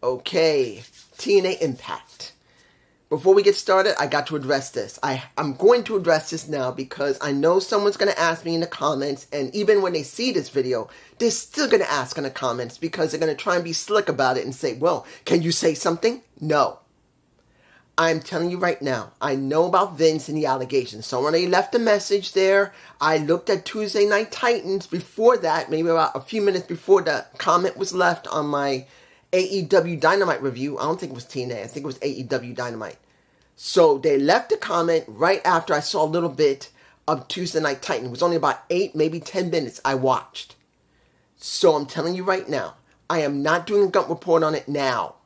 Okay, TNA Impact. Before we get started, I got to address this. I'm going to address this now because I know someone's going to ask me in the comments, and even when they see this video, they're still going to ask in the comments because they're going to try and be slick about it and say, well, can you say something? No. I'm telling you right now, I know about Vince and the allegations. Someone already left a message there. I looked at Tuesday Night Titans before that, maybe about a few minutes before the comment was left on my AEW Dynamite review. I don't think it was TNA. I think it was AEW Dynamite. So they left a comment right after I saw a little bit of Tuesday Night Titan. It was only about 8, maybe 10 minutes I watched. So I'm telling you right now, I am not doing a gut report on it now.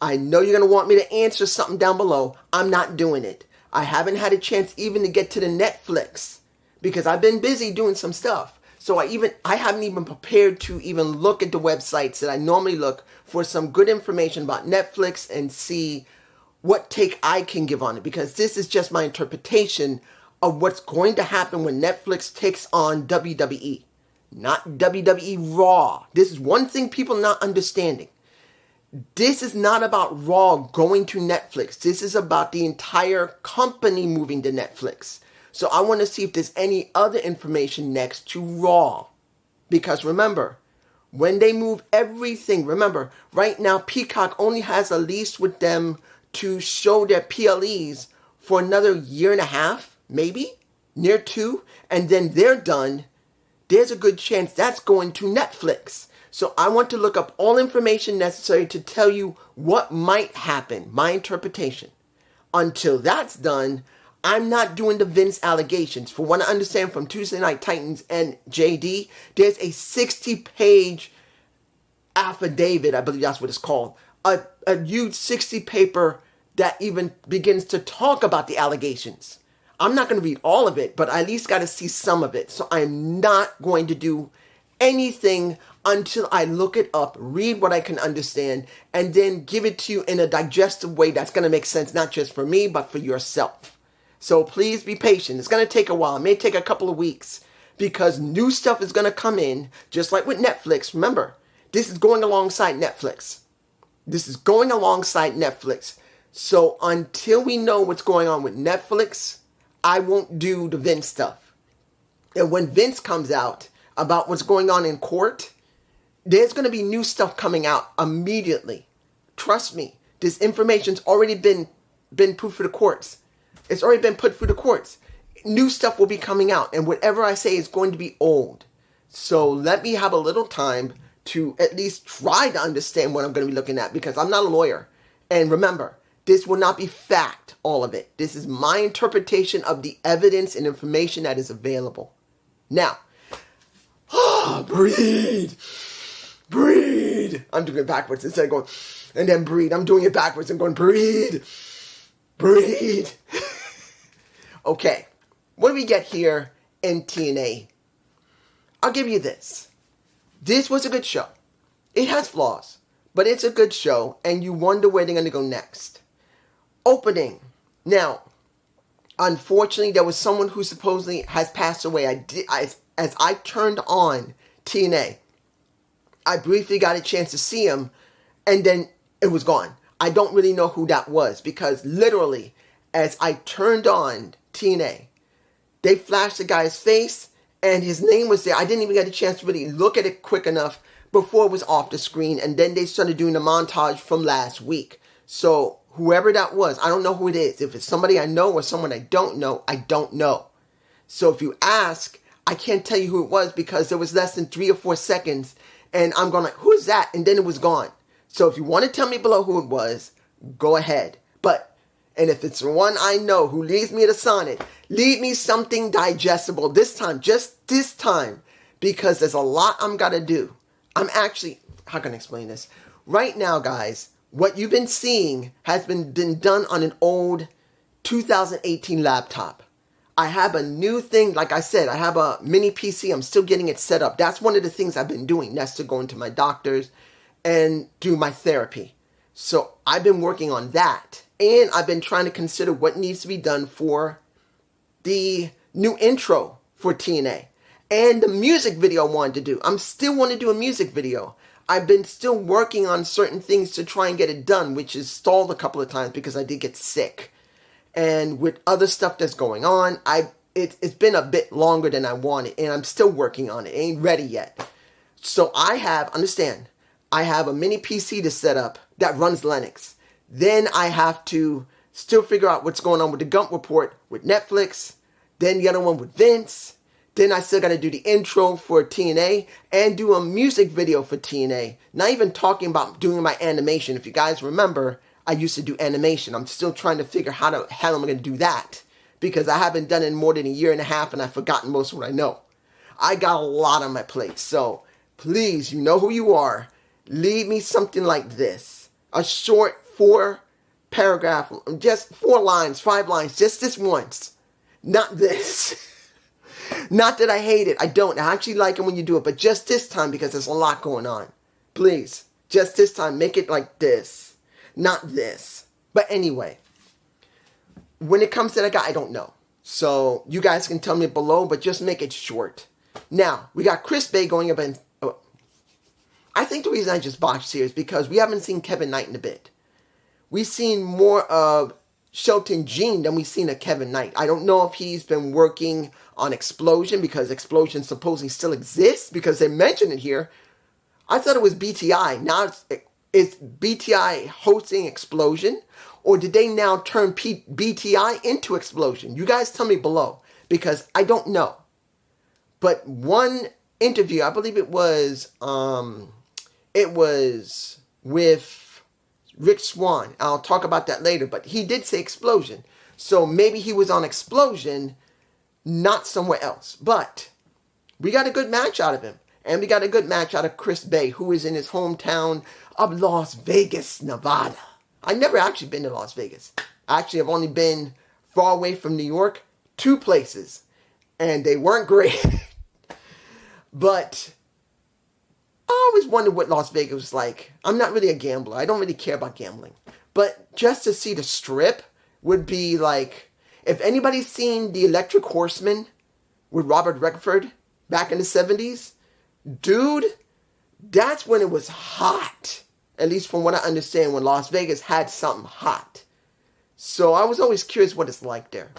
I know you're going to want me to answer something down below. I'm not doing it. I haven't had a chance even to get to the Netflix because I've been busy doing some stuff. So I haven't even prepared to even look at the websites that I normally look for some good information about Netflix and see what take I can give on it, because this is just my interpretation of what's going to happen when Netflix takes on WWE, not WWE Raw. This is one thing people are not understanding. This is not about Raw going to Netflix. This is about the entire company moving to Netflix. So I want to see if there's any other information next to Raw. Because remember, when they move everything, remember, right now Peacock only has a lease with them to show their PLEs for another year and a half, maybe, near 2, and then they're done. There's a good chance that's going to Netflix. So I want to look up all information necessary to tell you what might happen, my interpretation. Until that's done, I'm not doing the Vince allegations. For what I understand from Tuesday Night Titans and JD, there's a 60-page affidavit, I believe that's what it's called, a huge 60-paper that even begins to talk about the allegations. I'm not going to read all of it, but I at least got to see some of it. So I'm not going to do anything until I look it up, read what I can understand, and then give it to you in a digestible way that's going to make sense, not just for me, but for yourself. So please be patient. It's going to take a while. It may take a couple of weeks because new stuff is going to come in, just like with Netflix. Remember, this is going alongside Netflix. This is going alongside Netflix. So until we know what's going on with Netflix, I won't do the Vince stuff. And when Vince comes out about what's going on in court, there's going to be new stuff coming out immediately. Trust me, this information's already been put through the courts. It's already been put through the courts. New stuff will be coming out, and whatever I say is going to be old. So let me have a little time to at least try to understand what I'm going to be looking at, because I'm not a lawyer. And remember, this will not be fact, all of it. This is my interpretation of the evidence and information that is available. Now, breathe. Breathe. I'm doing it backwards instead of going, and then breathe. I'm doing it backwards and going, breathe. Breathe. Okay, what do we get here in TNA? I'll give you this. This was a good show. It has flaws, but it's a good show, and you wonder where they're going to go next. Opening. Now, unfortunately, there was someone who supposedly has passed away. As I turned on TNA, I briefly got a chance to see him, and then it was gone. I don't really know who that was, because literally, as I turned on TNA, they flashed the guy's face, and his name was there. I didn't even get a chance to really look at it quick enough before it was off the screen, and then they started doing the montage from last week. So whoever that was, I don't know who it is. If it's somebody I know or someone I don't know. So if you ask, I can't tell you who it was because there was less than 3 or 4 seconds, and I'm going like, who's that? And then it was gone. So if you want to tell me below who it was, go ahead. And if it's the one I know who leaves me to Sonic, leave me something digestible this time, just this time, because there's a lot I'm got to do. I'm actually, how can I explain this? Right now, guys, what you've been seeing has been done on an old 2018 laptop. I have a new thing, like I said, I have a mini PC. I'm still getting it set up. That's one of the things I've been doing. That's to go into my doctor's and do my therapy. So I've been working on that. And I've been trying to consider what needs to be done for the new intro for TNA. And the music video I wanted to do. I'm still want to do a music video. I've been still working on certain things to try and get it done, which is stalled a couple of times because I did get sick. And with other stuff that's going on, it's been a bit longer than I wanted, and I'm still working on it. It ain't ready yet. So I have a mini PC to set up that runs Linux. Then I have to still figure out what's going on with the Gump Report with Netflix. Then the other one with Vince. Then I still got to do the intro for TNA and do a music video for TNA. Not even talking about doing my animation. If you guys remember, I used to do animation. I'm still trying to figure how the hell I'm going to do that, because I haven't done it in more than a year and a half and I've forgotten most of what I know. I got a lot on my plate. So please, you know who you are. Leave me something like this. A short 4-paragraph, just 4 lines, 5 lines, just this once. Not this. Not that I hate it. I don't. I actually like it when you do it. But just this time, because there's a lot going on. Please, just this time, make it like this. Not this. But anyway, when it comes to that guy, I don't know. So you guys can tell me below, but just make it short. Now, we got Chris Bay going up and... I think the reason I just botched here is because we haven't seen Kevin Knight in a bit. We've seen more of Shelton Jean than we've seen of Kevin Knight. I don't know if he's been working on Explosion, because Explosion supposedly still exists, because they mentioned it here. I thought it was BTI. Now it's BTI hosting Explosion, or did they now turn BTI into Explosion? You guys tell me below, because I don't know. But one interview, I believe it was with Rick Swan. I'll talk about that later, but he did say Explosion. So maybe he was on Explosion, not somewhere else. But we got a good match out of him. And we got a good match out of Chris Bay, who is in his hometown of Las Vegas, Nevada. I've never actually been to Las Vegas. Actually, I've only been far away from New York, 2 places. And they weren't great. But I always wondered what Las Vegas was like. I'm not really a gambler. I don't really care about gambling. But just to see the Strip would be like... If anybody's seen The Electric Horseman with Robert Redford back in the 70s, dude, that's when it was hot. At least from what I understand, when Las Vegas had something hot. So I was always curious what it's like there.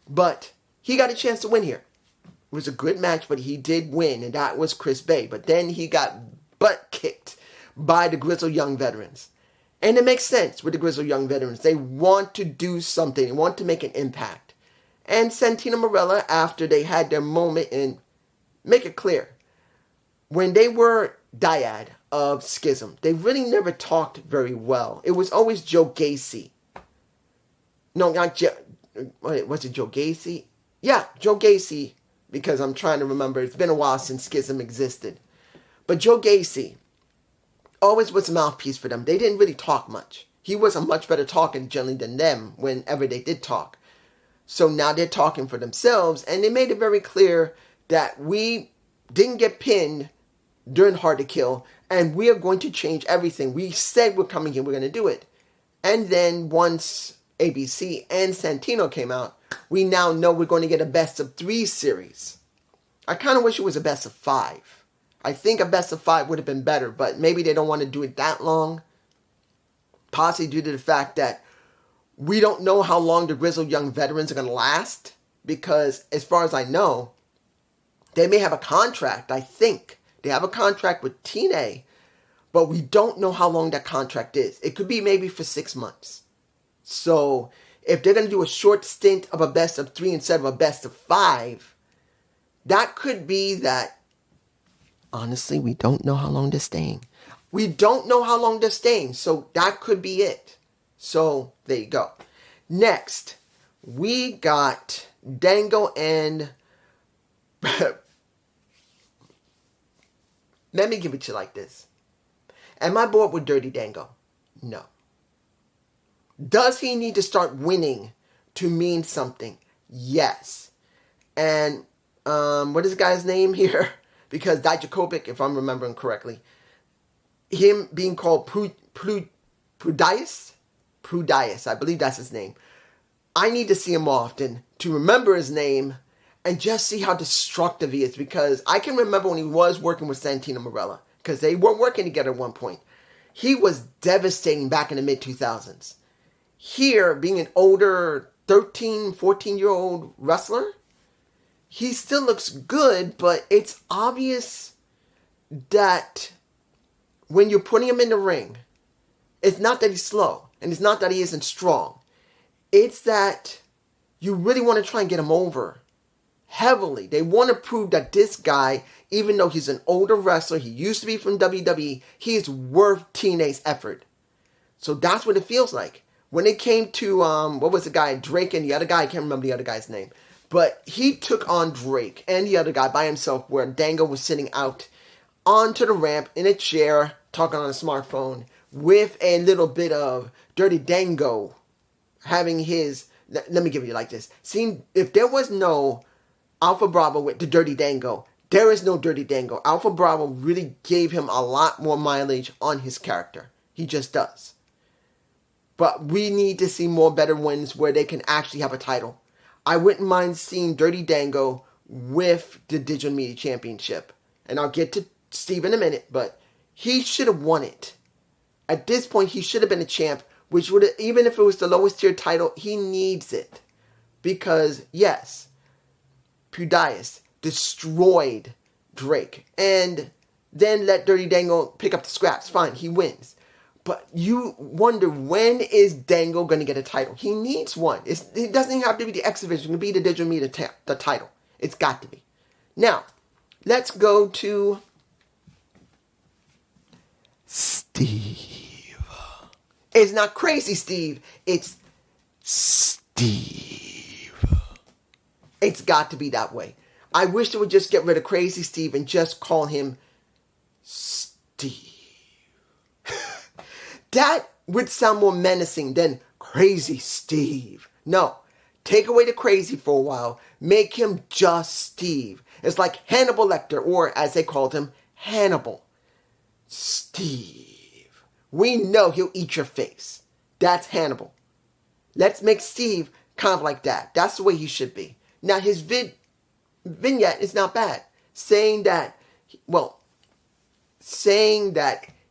But he got a chance to win here. It was a good match, but he did win, and that was Chris Bay. But then he got butt kicked by the Grizzled Young Veterans. And it makes sense with the Grizzled Young Veterans. They want to do something. They want to make an impact. And Santino Marella, after they had their moment, and make it clear, when they were dyad of Schism, they really never talked very well. It was always Joe Gacy. No, not Joe. Was it Joe Gacy? Yeah, Joe Gacy, because I'm trying to remember. It's been a while since Schism existed. But Joe Gacy always was a mouthpiece for them. They didn't really talk much. He was a much better talker generally than them whenever they did talk. So now they're talking for themselves, and they made it very clear that we didn't get pinned during Hard to Kill, and we are going to change everything. We said we're coming here, we're going to do it. And then once ABC and Santino came out, we now know we're going to get a best of 3 series. I kind of wish it was a best of 5. I think a best of 5 would have been better, but maybe they don't want to do it that long. Possibly due to the fact that we don't know how long the Grizzled Young Veterans are going to last. Because as far as I know, they may have a contract, I think. They have a contract with TNA, but we don't know how long that contract is. It could be maybe for 6 months. So if they're going to do a short stint of a best of 3 instead of a best of 5, that could be that. Honestly, we don't know how long they're staying. We don't know how long they're staying, so that could be it. So, there you go. Next, we got Dango and... Let me give it to you like this. Am I bored with Dirty Dango? No. Does he need to start winning to mean something? Yes. And, what is the guy's name here? Because Dijakovic, if I'm remembering correctly, him being called Prudias, I believe that's his name. I need to see him often to remember his name and just see how destructive he is. Because I can remember when he was working with Santino Marella. because they weren't working together at one point. He was devastating back in the mid-2000s. Here, being an older 13, 14-year-old wrestler, he still looks good, but it's obvious that when you're putting him in the ring, it's not that he's slow, and it's not that he isn't strong. It's that you really want to try and get him over heavily. They want to prove that this guy, even though he's an older wrestler, he used to be from WWE, he is worth TNA's effort. So that's what it feels like. When it came to, what was the guy, Drake and the other guy, I can't remember the other guy's name, but he took on Drake and the other guy by himself, where Dango was sitting out onto the ramp in a chair, talking on a smartphone, with a little bit of Dirty Dango having his, let me give you like this. See, if there was no Alpha Bravo with the Dirty Dango, there is no Dirty Dango. Alpha Bravo really gave him a lot more mileage on his character. He just does. But we need to see more better wins where they can actually have a title. I wouldn't mind seeing Dirty Dango with the Digital Media Championship. And I'll get to Steve in a minute, but he should have won it. At this point, he should have been a champ, which would have, even if it was the lowest tier title, he needs it. Because, yes, Pudias destroyed Drake. And then let Dirty Dango pick up the scraps. Fine, he wins. But you wonder, when is Dango going to get a title? He needs one. It doesn't even have to be the X Division. It can be the Digital Media the title. It's got to be. Now, let's go to Steve. It's not Crazy Steve. It's Steve. It's got to be that way. I wish they would just get rid of Crazy Steve and just call him Steve. That would sound more menacing than Crazy Steve. No. Take away the crazy for a while. Make him just Steve. It's like Hannibal Lecter, or as they called him, Hannibal. Steve. We know he'll eat your face. That's Hannibal. Let's make Steve kind of like that. That's the way he should be. Now, his vignette is not bad. Saying that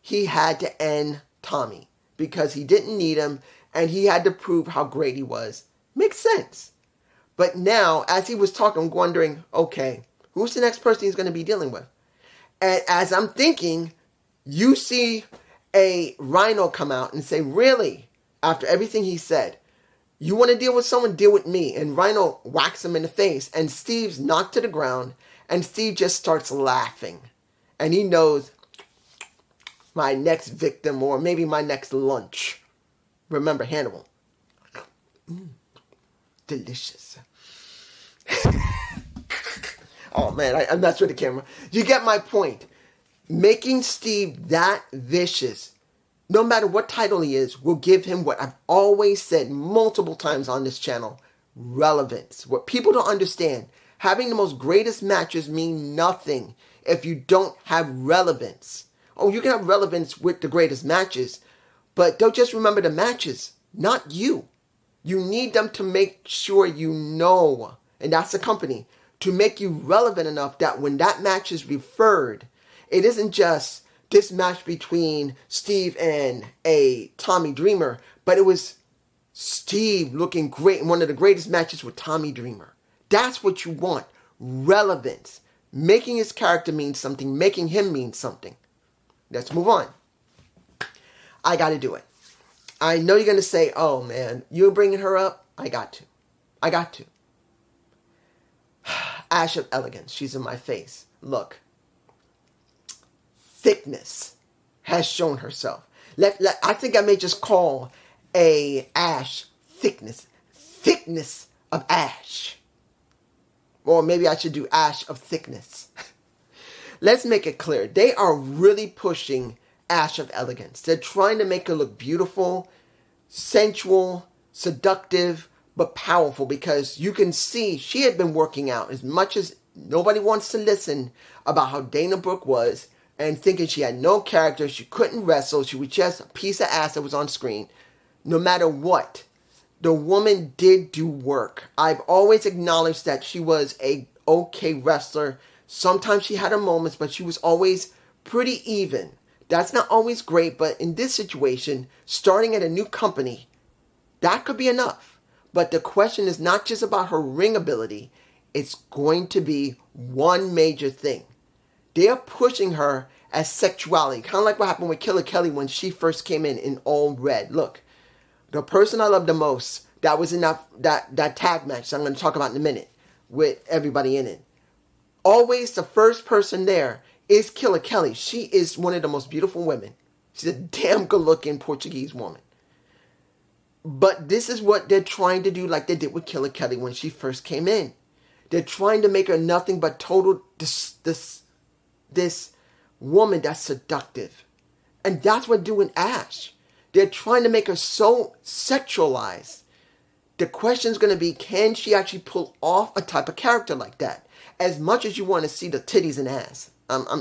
he had to end Tommy because he didn't need him and he had to prove how great he was. Makes sense. But now, as he was talking, I'm wondering, okay, who's the next person he's going to be dealing with? And as I'm thinking, you see a Rhino come out and say, really, after everything he said, you want to deal with someone, deal with me. And Rhino whacks him in the face, and Steve's knocked to the ground, and Steve just starts laughing. And he knows, my next victim, or maybe my next lunch. Remember, Hannibal. Delicious. Oh man, I messed with the camera. You get my point. Making Steve that vicious, no matter what title he is, will give him what I've always said multiple times on this channel: relevance. What people don't understand, having the most greatest matches mean nothing if you don't have relevance. Oh, you can have relevance with the greatest matches, but don't just remember the matches, not you. You need them to make sure you know, and that's the company, to make you relevant enough that when that match is referred, it isn't just this match between Steve and a Tommy Dreamer, but it was Steve looking great in one of the greatest matches with Tommy Dreamer. That's what you want. Relevance. Making his character mean something, making him mean something. Let's move on. I got to do it. I know you're going to say, oh man, you're bringing her up? I got to. Ash of Elegance. She's in my face. Look. Thickness has shown herself. I think I may just call a Ash thickness. Thickness of Ash. Or maybe I should do Ash of Thickness. Let's make it clear. They are really pushing Ash of Elegance. They're trying to make her look beautiful, sensual, seductive, but powerful, because you can see she had been working out. As much as nobody wants to listen about how Dana Brooke was and thinking she had no character, she couldn't wrestle, she was just a piece of ass that was on screen. No matter what, the woman did do work. I've always acknowledged that she was a okay wrestler. Sometimes she had her moments, but she was always pretty even. That's not always great, but in this situation, starting at a new company, that could be enough. But the question is not just about her ring ability. It's going to be one major thing. They're pushing her as sexuality. Kind of like what happened with Killer Kelly when she first came in all red. Look, the person I love the most, that was in that tag match I'm going to talk about in a minute, with everybody in it. Always the first person there is Killer Kelly. She is one of the most beautiful women. She's a damn good-looking Portuguese woman. But this is what they're trying to do, like they did with Killer Kelly when she first came in. They're trying to make her nothing but total this woman that's seductive. And that's what they're doing Ash. They're trying to make her so sexualized. The question is going to be, can she actually pull off a type of character like that? As much as you want to see the titties and ass.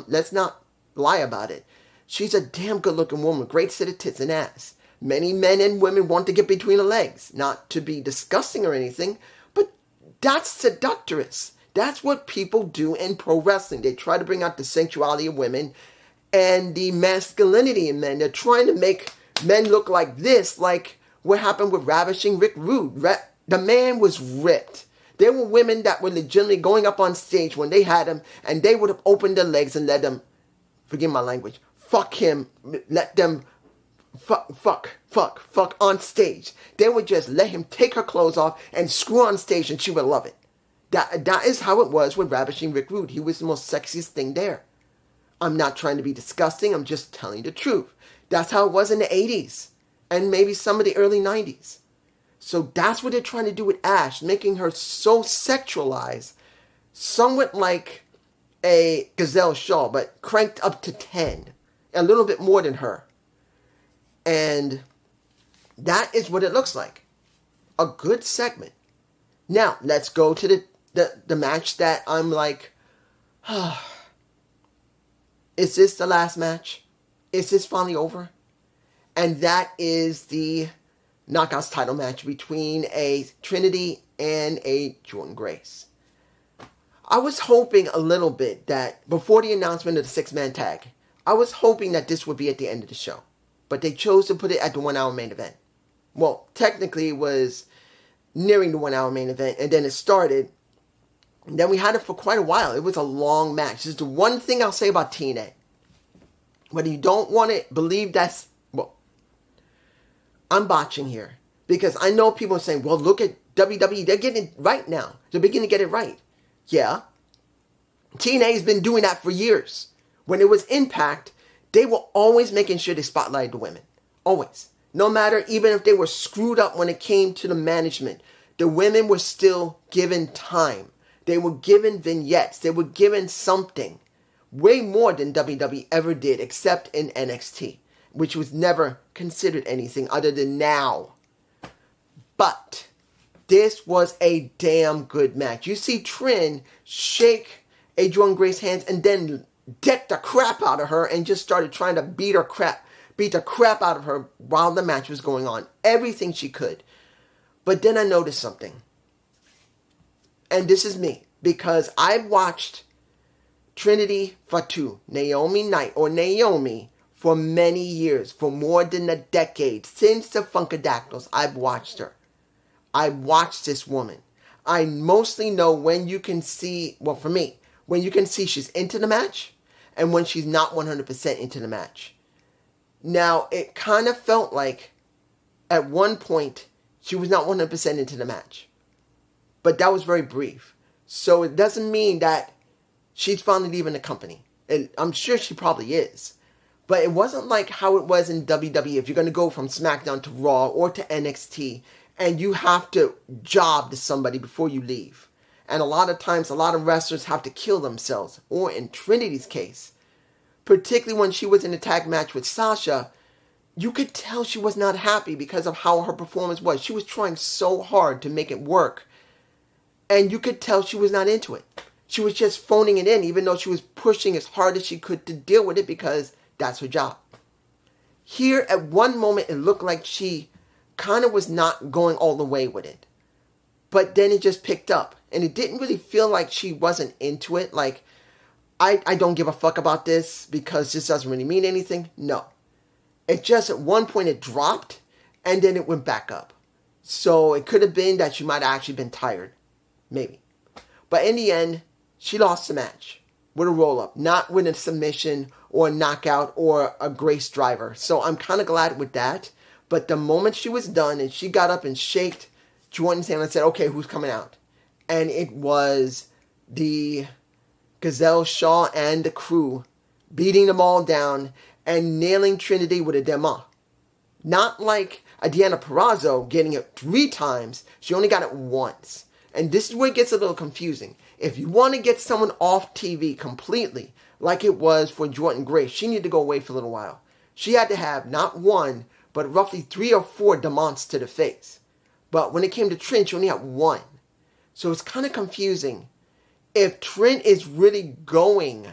Let's not lie about it. She's a damn good looking woman, great set of tits and ass. Many men and women want to get between her legs. Not to be disgusting or anything, but that's seductress. That's what people do in pro wrestling. They try to bring out the sensuality of women and the masculinity in men. They're trying to make men look like this, like what happened with Ravishing Rick Rude. The man was ripped. There were women that were legitimately going up on stage when they had him, and they would have opened their legs and let them, forgive my language, fuck him, let them fuck on stage. They would just let him take her clothes off and screw on stage, and she would love it. That is how it was with Ravishing Rick Rude. He was the most sexiest thing there. I'm not trying to be disgusting. I'm just telling the truth. That's how it was in the 80s and maybe some of the early 90s. So that's what they're trying to do with Ash, making her so sexualized, somewhat like a Gazelle Shaw, but cranked up to 10, a little bit more than her. And that is what it looks like. A good segment. Now, let's go to the match that I'm like, is this the last match? Is this finally over? And that is the Knockouts title match between a Trinity and a Jordynne Grace. I was hoping a little bit that before the announcement of the 6-man tag, I was hoping that this would be at the end of the show. But they chose to put it at the 1-hour main event. Well, technically it was nearing the 1-hour main event, and then it started. And then we had it for quite a while. It was a long match. This is the one thing I'll say about TNA. Whether you don't want to believe that's, well, I'm botching here. Because I know people are saying, well, look at WWE. They're getting it right now. They're beginning to get it right. Yeah. TNA has been doing that for years. When it was Impact, they were always making sure they spotlighted the women. Always. No matter, even if they were screwed up when it came to the management, the women were still given time. They were given vignettes. They were given something. Way more than WWE ever did, except in NXT, which was never considered anything other than now. But this was a damn good match. You see Trin shake a Jordynne Grace's hands and then decked the crap out of her and just started trying to beat the crap out of her while the match was going on. Everything she could. But then I noticed something. And this is me. Because I've watched Trinity Fatu, Naomi, for many years. For more than a decade. Since the Funkadactyls, I've watched her. I watched this woman. I mostly know when you can see, well for me, when you can see she's into the match and when she's not 100% into the match. Now, it kind of felt like at one point she was not 100% into the match. But that was very brief. So it doesn't mean that she's finally leaving the company. And I'm sure she probably is. But it wasn't like how it was in WWE. If you're going to go from SmackDown to Raw or to NXT and you have to job to somebody before you leave. And a lot of times, a lot of wrestlers have to kill themselves. Or in Trinity's case, particularly when she was in a tag match with Sasha, you could tell she was not happy because of how her performance was. She was trying so hard to make it work. And you could tell she was not into it. She was just phoning it in, even though she was pushing as hard as she could to deal with it because that's her job. Here, at one moment, it looked like she kind of was not going all the way with it. But then it just picked up. And it didn't really feel like she wasn't into it. Like, I don't give a fuck about this because this doesn't really mean anything. No. It just at one point it dropped and then it went back up. So it could have been that she might have actually been tired. Maybe. But in the end, she lost the match with a roll-up. Not with a submission or a knockout or a Grace driver. So I'm kind of glad with that. But the moment she was done and she got up and shaked Jordan's hand and said, okay, who's coming out? And it was the Gazelle Shaw and the crew beating them all down and nailing Trinity with a dema. Not like Diana Purrazzo getting it 3 times. She only got it once. And this is where it gets a little confusing. If you want to get someone off TV completely, like it was for Jordan Grace, she needed to go away for a little while. She had to have not one, but roughly 3 or 4 demonts to the face. But when it came to Trent, she only had 1. So it's kind of confusing. If Trent is really going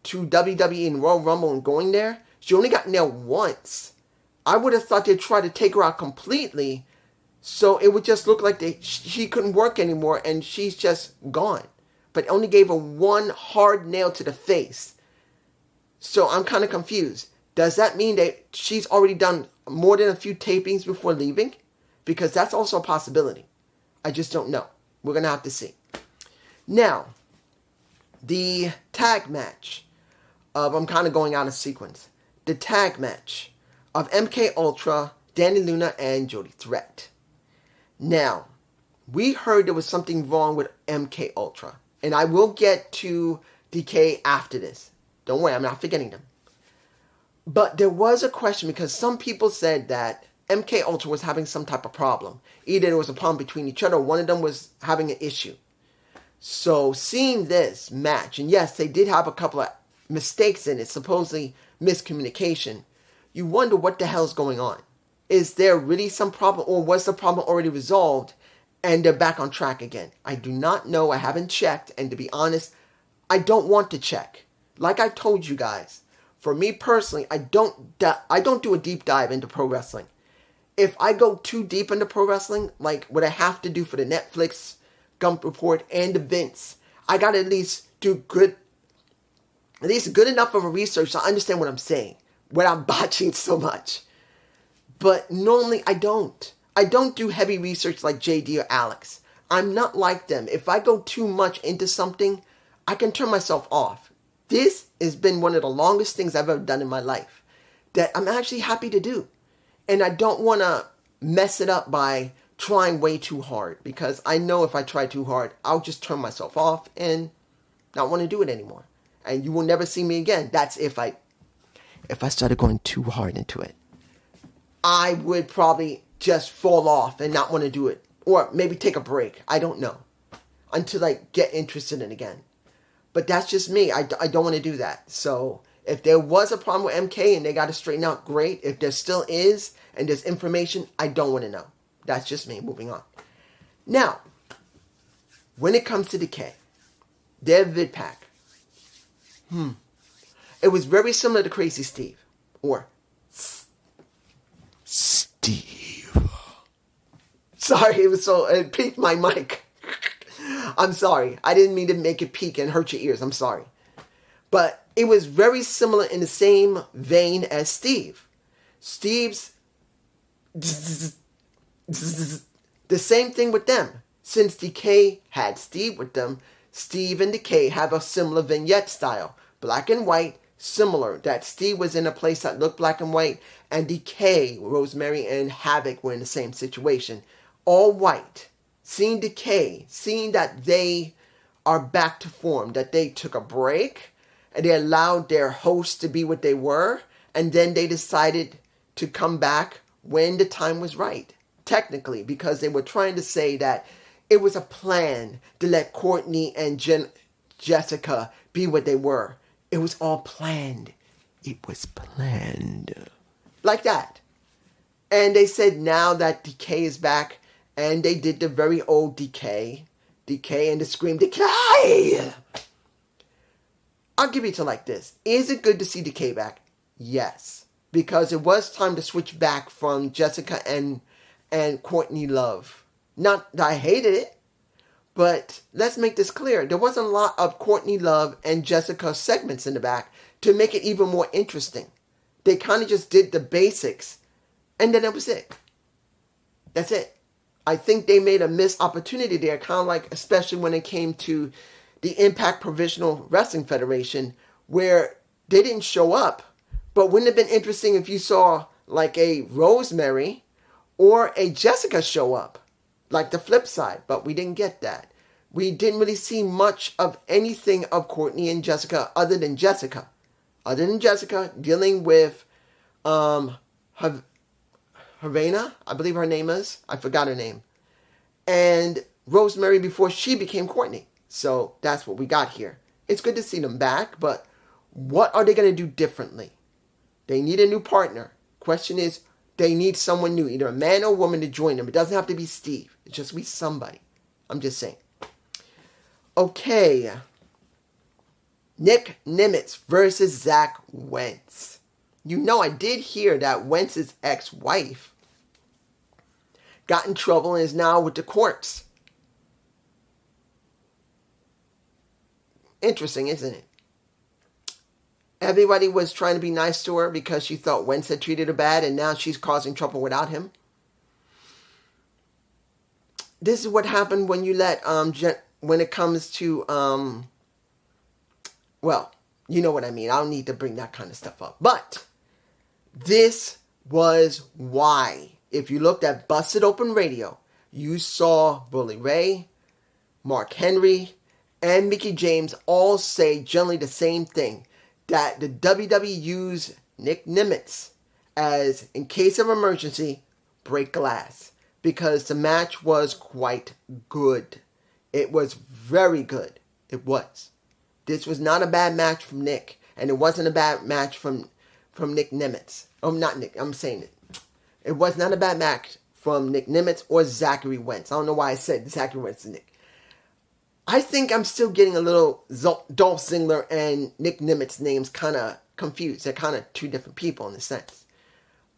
to WWE and Royal Rumble and going there, she only got nailed once. I would have thought they'd try to take her out completely, so it would just look like she couldn't work anymore and she's just gone. But only gave her 1 hard nail to the face. So I'm kind of confused. Does that mean that she's already done more than a few tapings before leaving? Because that's also a possibility. I just don't know. We're going to have to see. Now, the tag match of, I'm kind of going out of sequence. The tag match of MK Ultra, Danny Luna, and Jody Threat. Now, we heard there was something wrong with MK Ultra. And I will get to DK after this. Don't worry, I'm not forgetting them. But there was a question because some people said that MK Ultra was having some type of problem. Either there was a problem between each other or one of them was having an issue. So seeing this match, and yes, they did have a couple of mistakes in it, supposedly miscommunication, you wonder what the hell's going on. Is there really some problem, or was the problem already resolved and they're back on track again? I do not know. I haven't checked, and to be honest, I don't want to check. Like I told you guys, for me personally, I don't do a deep dive into pro wrestling. If I go too deep into pro wrestling, like what I have to do for the Netflix Gump Report and the Vince, I gotta at least do good enough of a research to understand what I'm saying without botching so much. But normally I don't. I don't do heavy research like JD or Alex. I'm not like them. If I go too much into something, I can turn myself off. This has been one of the longest things I've ever done in my life that I'm actually happy to do. And I don't want to mess it up by trying way too hard, because I know if I try too hard, I'll just turn myself off and not want to do it anymore. And you will never see me again. That's if I started going too hard into it. I would probably just fall off and not want to do it. Or maybe take a break. I don't know. Until I get interested in it again. But that's just me. I don't want to do that. So if there was a problem with MK and they got to straighten out, great. If there still is and there's information, I don't want to know. That's just me. Moving on. Now, when it comes to Decay, their vid pack. It was very similar to Crazy Steve. Or Steve. Sorry, it peaked my mic. I'm sorry. I didn't mean to make it peak and hurt your ears. I'm sorry. But it was very similar in the same vein as Steve. Steve's the same thing with them. Since Decay had Steve with them, Steve and Decay have a similar vignette style. Black and white, similar. That Steve was in a place that looked black and white, and Decay, Rosemary and Havoc were in the same situation. All white. Seeing Decay, seeing that they are back to form, that they took a break, and they allowed their hosts to be what they were, and then they decided to come back when the time was right, technically, because they were trying to say that it was a plan to let Courtney and Jessica be what they were. It was all planned. It was planned. Like that. And they said now that Decay is back, and they did the very old Decay and the scream, Decay! I'll give it to like this. Is it good to see Decay back? Yes. Because it was time to switch back from Jessica and Courtney Love. Not that I hated it, But let's make this clear. There wasn't a lot of Courtney Love and Jessica segments in the back to make it even more interesting. They kind of just did the basics, and then that was it. That's it. I think they made a missed opportunity there, kind of like, especially when it came to the Impact Provisional Wrestling Federation, where they didn't show up. But wouldn't it have been interesting if you saw like a Rosemary or a Jessica show up, like the flip side? But we didn't get that. We didn't really see much of anything of Courtney and Jessica other than Jessica. Other than Jessica dealing with Havana, I believe her name is. I forgot her name. And Rosemary before she became Courtney. So that's what we got here. It's good to see them back, but what are they going to do differently? They need a new partner. Question is, they need someone new, either a man or a woman to join them. It doesn't have to be Steve. It just be somebody. I'm just saying. Okay. Nick Nimitz versus Zach Wentz. You know, I did hear that Wentz's ex-wife got in trouble and is now with the courts. Interesting, isn't it? Everybody was trying to be nice to her because she thought Wentz had treated her bad, and now she's causing trouble without him. This is what happened when you let, when it comes to, well, you know what I mean. I don't need to bring that kind of stuff up. But this was why. If you looked at Busted Open Radio, you saw Bully Ray, Mark Henry, and Mickie James all say generally the same thing. That the WWE used Nick Nimitz as, in case of emergency, break glass. Because the match was quite good. It was very good. It was. This was not a bad match from Nick. And it wasn't a bad match from Nick Nimitz. Oh, not Nick. I'm saying it. It was not a bad match from Nick Nimitz or Zachary Wentz. I don't know why I said Zachary Wentz and Nick. I think I'm still getting a little Dolph Ziggler and Nick Nimitz names kind of confused. They're kind of two different people in a sense.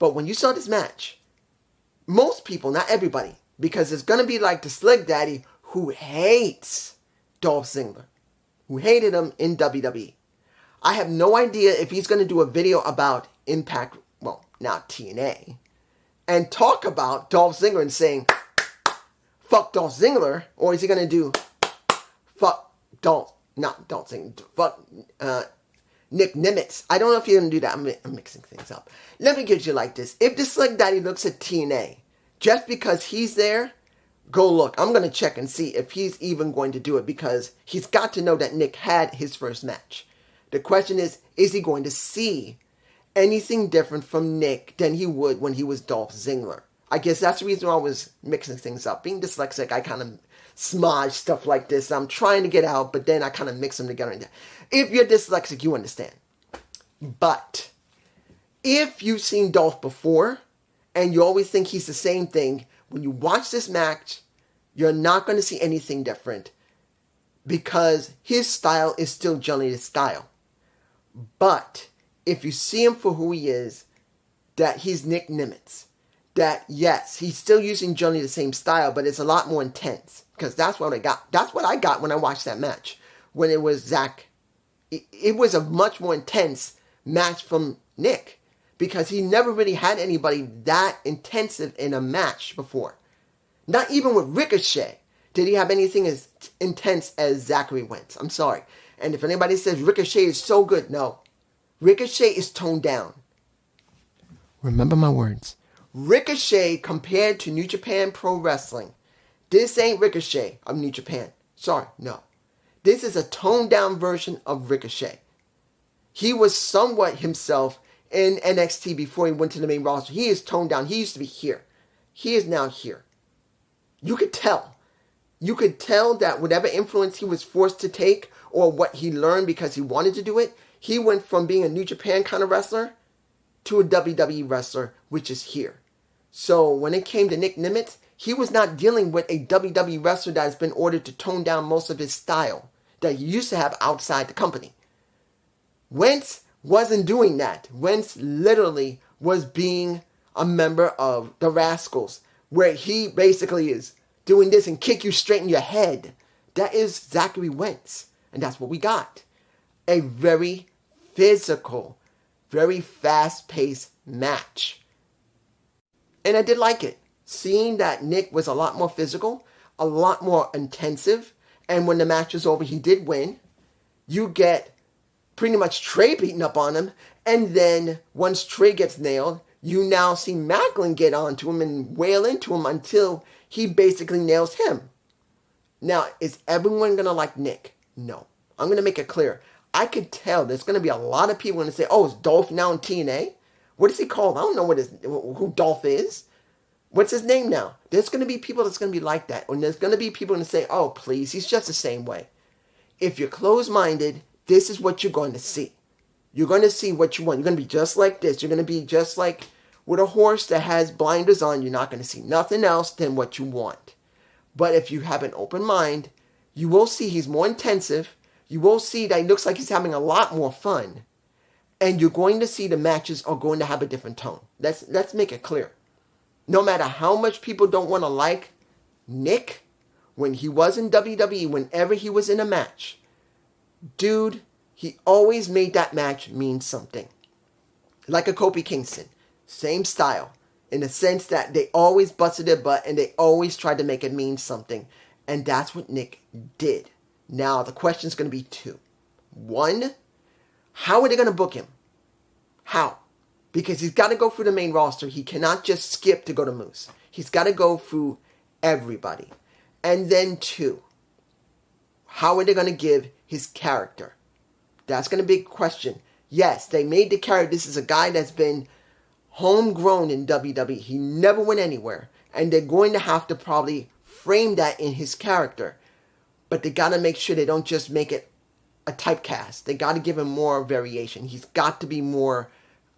But when you saw this match, most people, not everybody, because it's going to be like the Slick Daddy who hates Dolph Ziggler, who hated him in WWE. I have no idea if he's going to do a video about Impact, well, now TNA, and talk about Dolph Ziggler and saying, fuck Dolph Ziggler, or is he going to do, fuck Dolph Ziggler, fuck Nick Nimitz. I don't know if you're going to do that. I'm mixing things up. Let me get you like this. If the Slick Daddy looks at TNA, just because he's there, go look. I'm going to check and see if he's even going to do it, because he's got to know that Nick had his first match. The question is he going to see anything different from Nick than he would when he was Dolph Ziggler? I guess that's the reason why I was mixing things up. Being dyslexic, I kind of smudge stuff like this. I'm trying to get out, but then I kind of mix them together. If you're dyslexic, you understand. But if you've seen Dolph before and you always think he's the same thing, when you watch this match, you're not going to see anything different, because his style is still generally his style. But if you see him for who he is, that he's Nick Nimitz, that yes, he's still using generally the same style, but it's a lot more intense, because that's what I got. That's what I got when I watched that match. When it was Zach, it was a much more intense match from Nick, because he never really had anybody that intensive in a match before. Not even with Ricochet did he have anything as intense as Zachary Wentz. I'm sorry. And if anybody says Ricochet is so good, no. Ricochet is toned down. Remember my words. Ricochet compared to New Japan Pro Wrestling. This ain't Ricochet of New Japan. Sorry, no. This is a toned down version of Ricochet. He was somewhat himself in NXT before he went to the main roster. He is toned down. He used to be here. He is now here. You could tell. You could tell that whatever influence he was forced to take, or what he learned because he wanted to do it, he went from being a New Japan kind of wrestler to a WWE wrestler, which is here. So when it came to Nick Nimitz, he was not dealing with a WWE wrestler that has been ordered to tone down most of his style that he used to have outside the company. Wentz wasn't doing that. Wentz literally was being a member of the Rascals, where he basically is doing this and kick you straight in your head. That is Zachary Wentz. And that's what we got. A very physical, very fast-paced match. And I did like it. Seeing that Nick was a lot more physical, a lot more intensive, and when the match was over, he did win. You get pretty much Trey beating up on him, and then once Trey gets nailed, you now see Macklin get onto him and wail into him until he basically nails him. Now, is everyone going to like Nick? No. I'm going to make it clear. I could tell there's going to be a lot of people going to say, oh, is Dolph now in TNA? What is he called? I don't know who Dolph is. What's his name now? There's going to be people that's going to be like that. And there's going to be people going to say, oh, please, he's just the same way. If you're closed-minded, this is what you're going to see. You're going to see what you want. You're going to be just like this. You're going to be just like with a horse that has blinders on. You're not going to see nothing else than what you want. But if you have an open mind, you will see he's more intensive. You will see that he looks like he's having a lot more fun. And you're going to see the matches are going to have a different tone. Let's make it clear. No matter how much people don't want to like Nick, when he was in WWE, whenever he was in a match, dude, he always made that match mean something. Like a Kofi Kingston. Same style. In the sense that they always busted their butt and they always tried to make it mean something. And that's what Nick did. Now, the question is going to be two. One, how are they going to book him? How? Because he's got to go through the main roster. He cannot just skip to go to Moose. He's got to go through everybody. And then two, how are they going to give his character? That's going to be a question. Yes, they made the character. This is a guy that's been homegrown in WWE. He never went anywhere. And they're going to have to probably frame that in his character. But they got to make sure they don't just make it a typecast. They got to give him more variation. He's got to be more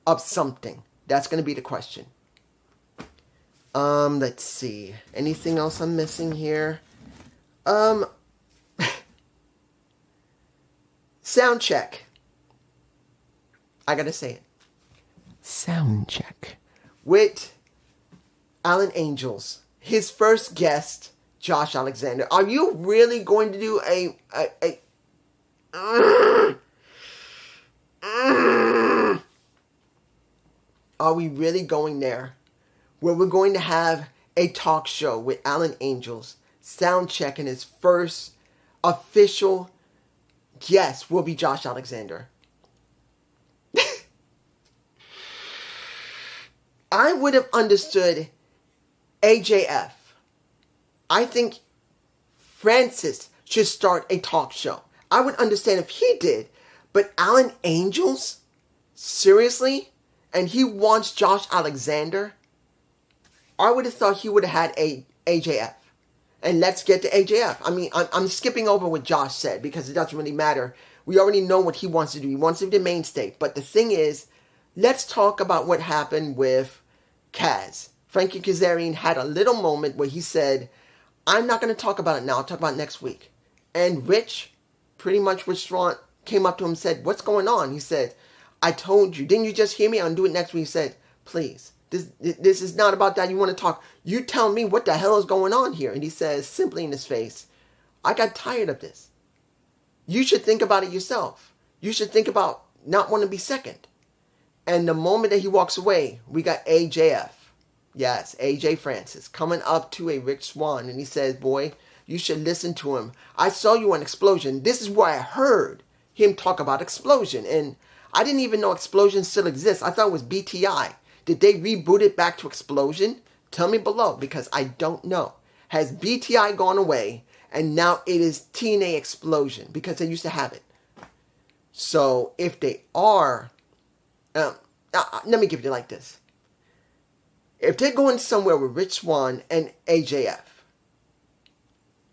of something. That's going to be the question. Let's see. Anything else I'm missing here? Sound check. I gotta say it. Sound check. With Alan Angels. His first guest, Josh Alexander. Are you really going to do Are we really going there? Where we're going to have a talk show with Alan Angels, sound check, and his first official guest will be Josh Alexander. I would have understood AJF. I think Francis should start a talk show. I would understand if he did. But Alan Angels? Seriously? And he wants Josh Alexander? I would have thought he would have had a AJF. And let's get to AJF. I mean, I'm skipping over what Josh said because it doesn't really matter. We already know what he wants to do. He wants to be the mainstay. But the thing is, let's talk about what happened with Kaz. Frankie Kazarian had a little moment where he said, I'm not going to talk about it now. I'll talk about it next week. And Rich Strong came up to him and said, what's going on? He said, I told you. Didn't you just hear me? I'll do it next week. He said, please. This is not about that. You want to talk. You tell me what the hell is going on here. And he says simply in his face, I got tired of this. You should think about it yourself. You should think about not wanting to be second. And the moment that he walks away, we got AJF. Yes, AJ Francis coming up to a Rich Swann. And he says, boy, you should listen to him. I saw you on Explosion. This is where I heard him talk about Explosion. And I didn't even know Explosion still exists. I thought it was BTI. Did they reboot it back to Explosion? Tell me below because I don't know. Has BTI gone away and now it is TNA Explosion because they used to have it? So if they are, let me give it like this. If they're going somewhere with Rich Swann and AJF,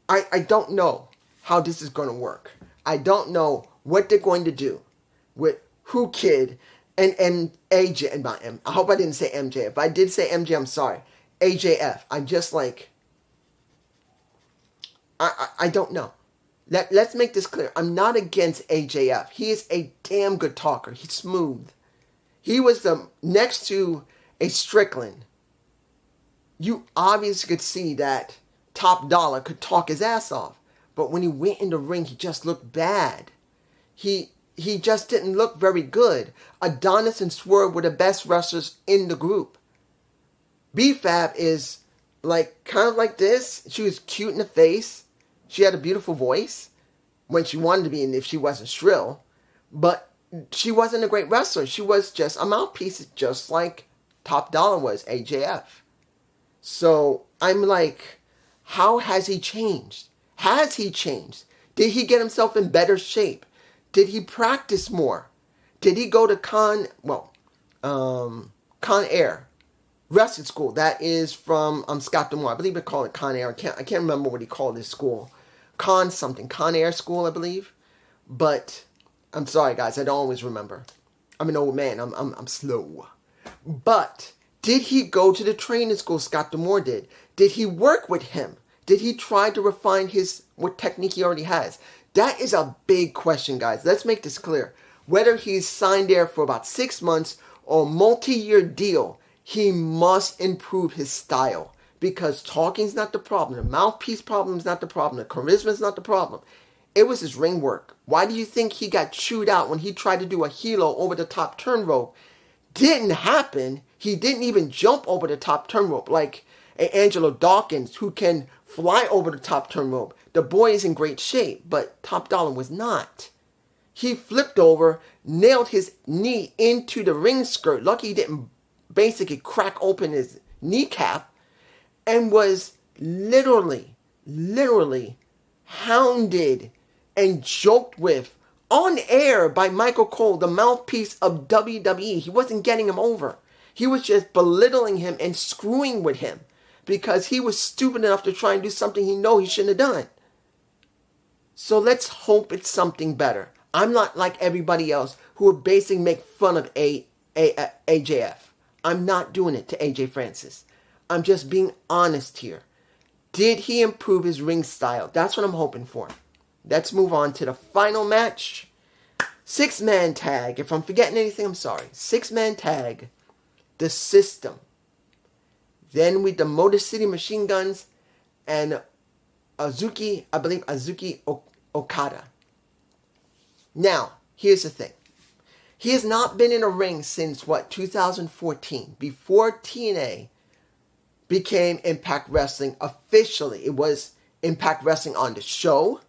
I don't know how this is going to work. I don't know what they're going to do with Who Kid and AJ, and I hope I didn't say MJ. If I did say MJ, I'm sorry. AJF. I'm just like, I don't know. Let's make this clear. I'm not against AJF. He is a damn good talker. He's smooth. He was the next to a Strickland. You obviously could see that Top Dollar could talk his ass off. but when he went in the ring, he just looked bad. He just didn't look very good. Adonis and Swerve were the best wrestlers in the group. B-Fab is like kind of like this. She was cute in the face. She had a beautiful voice when she wanted to be, and if she wasn't shrill. But she wasn't a great wrestler. She was just a mouthpiece, just like Top Dollar was, AJF. So I'm like, how has he changed? Has he changed? Did he get himself in better shape? Did he practice more? Did he go to Con Air Wrestling School? That is from Scott D'Amore. I believe they call it Con Air. I can't remember what he called his school. Con Air School, I believe. But I'm sorry, guys, I don't always remember. I'm an old man. I'm slow. But did he go to the training school Scott D'Amore did? Did he work with him? Did he try to refine what technique he already has? That is a big question, guys. Let's make this clear. Whether he's signed there for about 6 months or a multi-year deal, he must improve his style. Because talking's not the problem. The mouthpiece problem is not the problem. The charisma is not the problem. It was his ring work. Why do you think he got chewed out when he tried to do a helo over the top turn rope? Didn't happen. He didn't even jump over the top turn rope like Angelo Dawkins, who can fly over the top turn rope. The boy is in great shape, but Top Dollar was not. He flipped over, nailed his knee into the ring skirt. Lucky he didn't basically crack open his kneecap, and was literally hounded and joked with on air by Michael Cole, the mouthpiece of WWE. He wasn't getting him over. He was just belittling him and screwing with him because he was stupid enough to try and do something he shouldn't have done. So let's hope it's something better. I'm not like everybody else who would basically make fun of AJF. I'm not doing it to AJ Francis. I'm just being honest here. Did he improve his ring style? That's what I'm hoping for. Let's move on to the final match. 6-man tag. If I'm forgetting anything, I'm sorry. 6-man tag. The System. Then with the Motor City Machine Guns and Azuki Okada. Now, here's the thing. He has not been in a ring since, 2014. Before TNA became Impact Wrestling officially. It was Impact Wrestling on the show,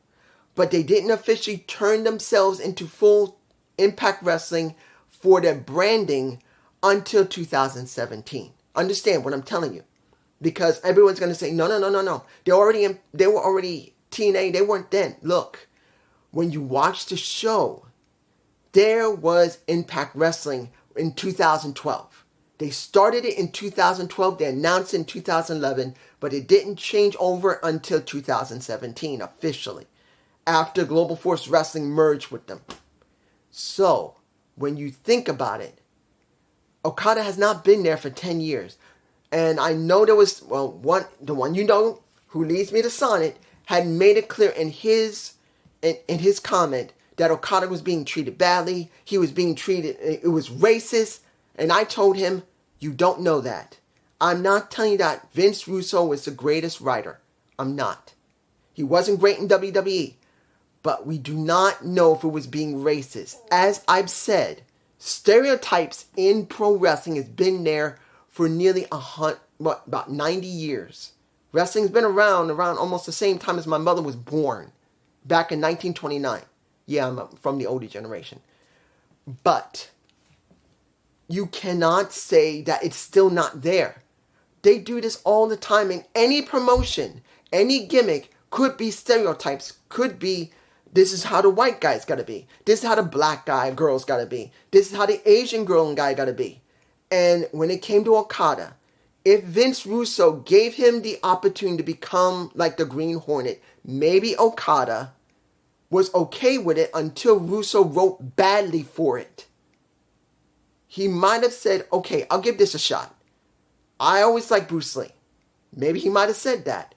but they didn't officially turn themselves into full Impact Wrestling for their branding until 2017. Understand what I'm telling you. Because everyone's going to say, no. They were already TNA. They weren't then. Look, when you watch the show, there was Impact Wrestling in 2012. They started it in 2012. They announced it in 2011, but it didn't change over until 2017 officially, after Global Force Wrestling merged with them. So, when you think about it, Okada has not been there for 10 years. And I know there was, the one who leads me to Sonnet, had made it clear in his comment that Okada was being treated badly. He was being treated, it was racist. And I told him, you don't know that. I'm not telling you that Vince Russo was the greatest writer. I'm not. He wasn't great in WWE. But we do not know if it was being racist. As I've said, stereotypes in pro wrestling has been there for nearly about 90 years. Wrestling's been around almost the same time as my mother was born, back in 1929. Yeah, I'm from the older generation. But you cannot say that it's still not there. They do this all the time in any promotion. Any gimmick could be stereotypes, could be this is how the white guy's got to be. This is how the black girl's got to be. This is how the Asian girl and guy got to be. And when it came to Okada, if Vince Russo gave him the opportunity to become like the Green Hornet, maybe Okada was okay with it until Russo wrote badly for it. He might have said, okay, I'll give this a shot. I always liked Bruce Lee. Maybe he might have said that.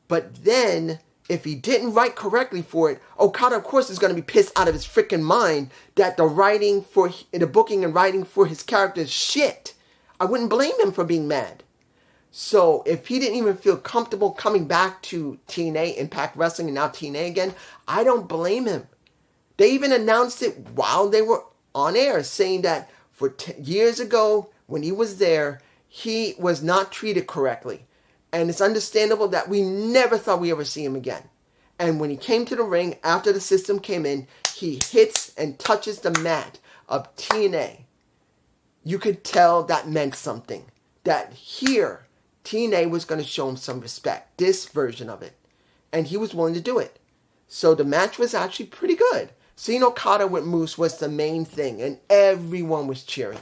But then, if he didn't write correctly for it, Okada, of course, is going to be pissed out of his freaking mind that the booking and writing for his character is shit. I wouldn't blame him for being mad. So if he didn't even feel comfortable coming back to TNA, Impact Wrestling, and now TNA again, I don't blame him. They even announced it while they were on air, saying that for years ago, when he was there, he was not treated correctly. And it's understandable that we never thought we ever see him again. And when he came to the ring, after the system came in, he hits and touches the mat of TNA. You could tell that meant something. That here, TNA was going to show him some respect. This version of it. And he was willing to do it. So the match was actually pretty good. Seeing Okada with Moose was the main thing. And everyone was cheering.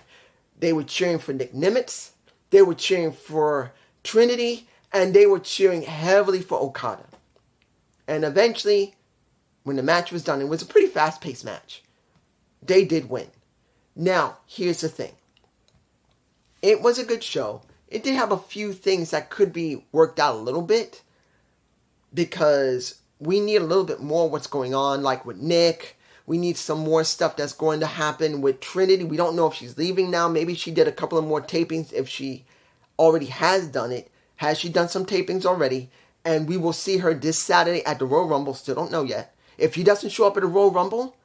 They were cheering for Nick Nimitz. They were cheering for Trinity. And they were cheering heavily for Okada. And eventually, when the match was done, it was a pretty fast-paced match. They did win. Now, here's the thing. It was a good show. It did have a few things that could be worked out a little bit. Because we need a little bit more what's going on, like with Nick. We need some more stuff that's going to happen with Trinity. We don't know if she's leaving now. Maybe she did a couple of more tapings if she already has done it. Has she done some tapings already? And we will see her this Saturday at the Royal Rumble. Still don't know yet. If she doesn't show up at the Royal Rumble,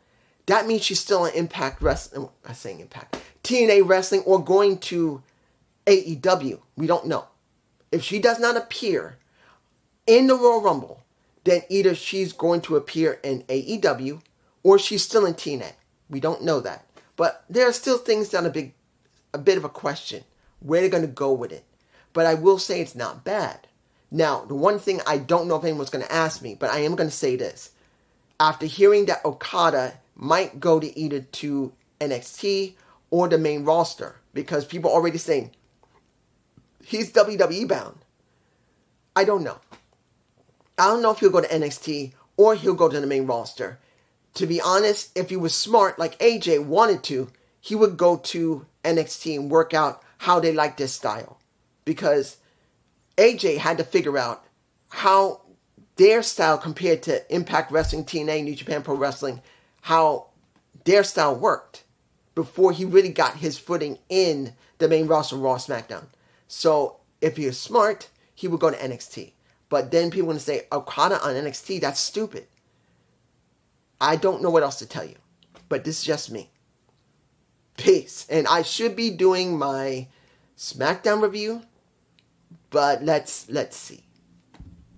that means she's still in Impact Wrestling. I'm saying Impact. TNA Wrestling or going to AEW. We don't know. If she does not appear in the Royal Rumble, then either she's going to appear in AEW or she's still in TNA. We don't know that. But there are still things that are a bit of a question. Where they're going to go with it. But I will say it's not bad. Now, the one thing I don't know if anyone's going to ask me, but I am going to say this. After hearing that Okada might go to either to NXT or the main roster, because people are already saying he's WWE bound. I don't know. I don't know if he'll go to NXT or he'll go to the main roster. To be honest, if he was smart like AJ wanted to, he would go to NXT and work out how they like this style. Because AJ had to figure out how their style compared to Impact Wrestling, TNA, New Japan Pro Wrestling, how their style worked before he really got his footing in the main roster, Raw, SmackDown. So if he was smart, he would go to NXT. But then people are going to say, Okada on NXT, that's stupid. I don't know what else to tell you. But this is just me. Peace. And I should be doing my SmackDown review. But let's see.